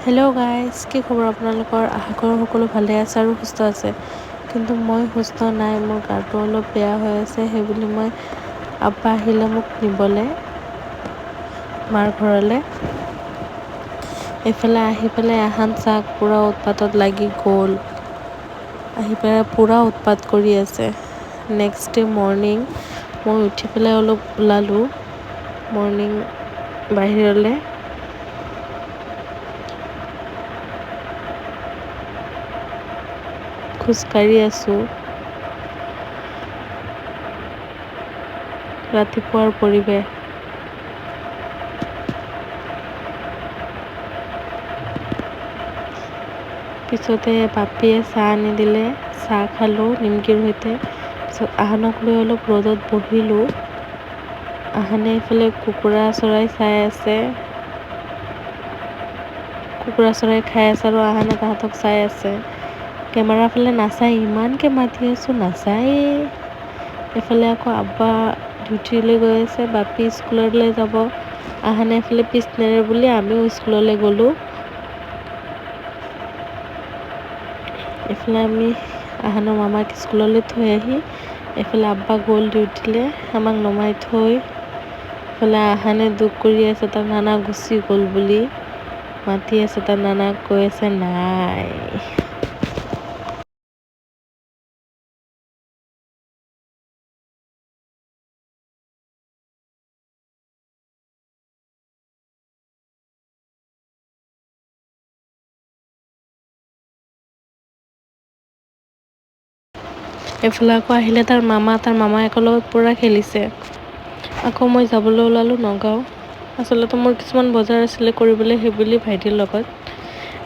Hello' guys, কি খবৰ আপোনালোকৰ? আশা কৰোঁ সকলো ভালে আছে আৰু সুস্থ আছে। কিন্তু মই সুস্থ নাই, মোৰ গাটো অলপ বেয়া হৈ আছে। সেইবুলি মই আব্বা আহিলে মোক নিবলৈ মাৰ ঘৰলৈ। এইফালে আহি পেলাই আহান চাক পূৰা উৎপাতত লাগি গ'ল। আহি পেলাই পূৰা উৎপাত কৰি আছে। নেক্সট ডে মৰ্ণিং মই উঠি পেলাই অলপ ওলালোঁ মৰ্ণিং বাহিৰলৈ। খোজকাঢ়ি আছোঁ। ৰাতিপুৱাৰ পৰিৱেশ। পিছতে পাপিয়ে চাহ আনি দিলে, চাহ খালোঁ নিমকিৰ সৈতে। পিছত আহানক লৈ অলপ ৰ'দত বহিলোঁ। আহানে এইফালে কুকুৰা চৰাই চাই আছে। কুকুৰা চৰাই খাই আছে আৰু আহানে তাহাঁতক চাই আছে। কেমেৰা ফালে নাচায়, ইমানকৈ মাতি আছোঁ নাচায়েই। এইফালে আকৌ আব্বা ডিউটিলৈ গৈ আছে, বাপি স্কুললৈ যাব। আহানে এইফালে পিছ নেৰে বুলি আমিও স্কুললৈ গ'লোঁ। এইফালে আমি আহানৰ মামাক স্কুললৈ থৈ আহি এইফালে আব্বা গ'ল ডিউটিলৈ আমাক নমাই থৈ। এইফালে আহানে দুখ কৰি আছে, তাৰ নানা গুচি গ'ল বুলি মাতি আছে। তাৰ নানাক কৈ আছে নাই। এইফালে আকৌ আহিলে তাৰ মামায়েকৰ লগত পূৰা খেলিছে। আকৌ মই যাবলৈ ওলালোঁ নগাঁও। আচলতে মোৰ কিছুমান বজাৰ আছিলে কৰিবলৈ, সেইবুলি ভাইটিৰ লগত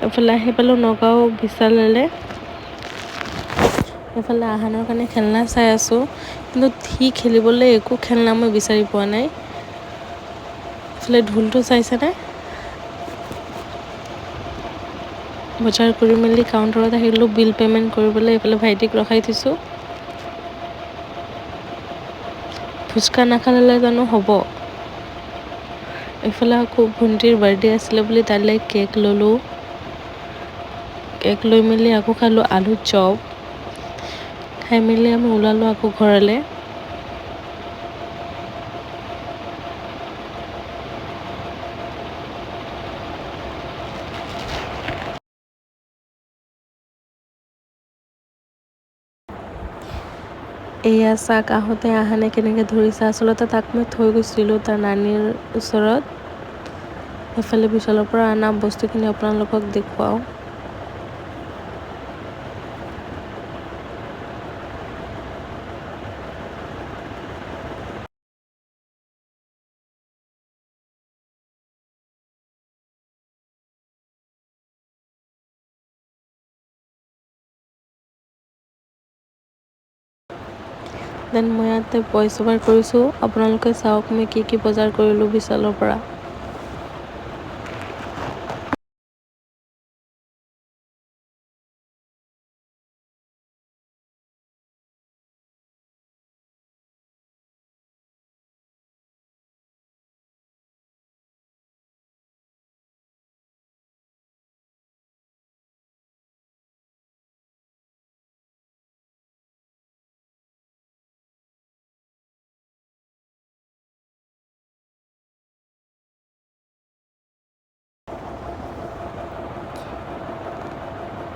এইফালে আহি পালোঁ নগাঁও বিশাললৈ। এইফালে আহানৰ কাৰণে খেলনা চাই আছোঁ, কিন্তু সি খেলিবলৈ একো খেলনা মই বিচাৰি পোৱা নাই। এইফালে ঢোলটো চাইছেনে? বজাৰ কৰি মেলি কাউণ্টাৰত আহিলোঁ বিল পে'মেণ্ট কৰিবলৈ। এইফালে ভাইটিক ৰখাই থৈছোঁ। ফুচকা নাখালে জানো হ'ব। এইফালে আকৌ ভণ্টিৰ বাৰ্থডে আছিলে বুলি তাইলৈ কেক ল'লোঁ। কেক লৈ মেলি আকৌ খালোঁ আলু চপ। খাই মেলি আমি ওলালোঁ আকৌ ঘৰলৈ। এয়া চাক আহোঁতে আহানে কেনেকৈ ধৰিছে। আচলতে তাক মই থৈ গৈছিলোঁ তাৰ নানীৰ ওচৰত। সেইফালে বিশালৰ পৰা অনা বস্তুখিনি আপোনালোকক দেখুৱাওঁ। দেন মই ইয়াতে ভইচ অভাৰ কৰিছোঁ, আপোনালোকে চাওক মই কি কি বজাৰ কৰিলোঁ বিশালৰ পৰা।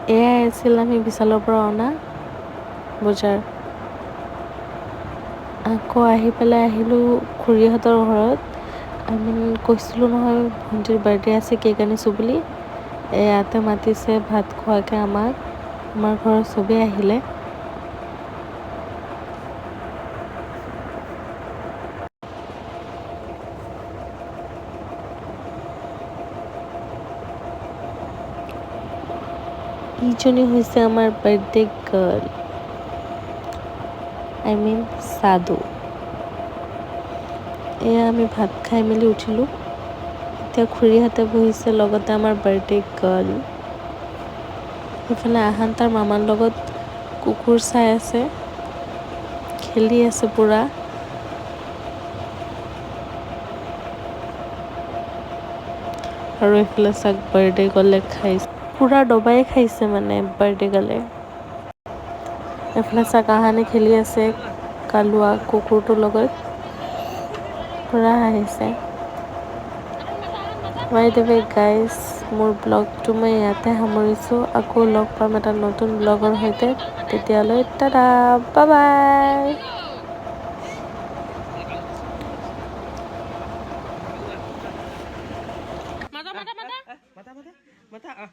এয়াই আছিল আমি বিশালৰ পৰা অনা বজাৰ। আকৌ আহি পেলাই আহিলোঁ খুৰীহঁতৰ ঘৰত। আমি কৈছিলোঁ নহয় ভণ্টিৰ বাৰ্থডে আছে, কেক আনিছোঁ বুলি। ইয়াতে মাতিছে ভাত খোৱাকৈ আমাক। আমাৰ ঘৰৰ চবেই আহিলে। ইজনী হৈছে আমাৰ বাৰ্থডে গাৰ্ল, চাদু। এয়া আমি ভাত খাই মেলি উঠিলোঁ। এতিয়া খুৰীহঁতে বহিছে, লগতে আমাৰ বাৰ্থডে গাৰ্ল। সেইফালে আহান তাৰ মামাৰ লগত কুকুৰ চাই আছে, খেলি আছে পূৰা। আৰু এইফালে চাক বাৰ্থডে গ'লে খাইছে পুৰা দবাই খাইছে মানে বাৰ্থডে গ'লে এইফালে চাক কাহানি খেলি আছে কালুৱা কুকুৰটোৰ লগত পুৰা হাঁহিছে বাই দ্য ৱে গাইজ মোৰ ব্লগটো মই ইয়াতে সামৰিছোঁ আকৌ লগ পাম এটা নতুন ব্লগৰ সৈতে তেতিয়ালৈ tata bye bye mata mata mata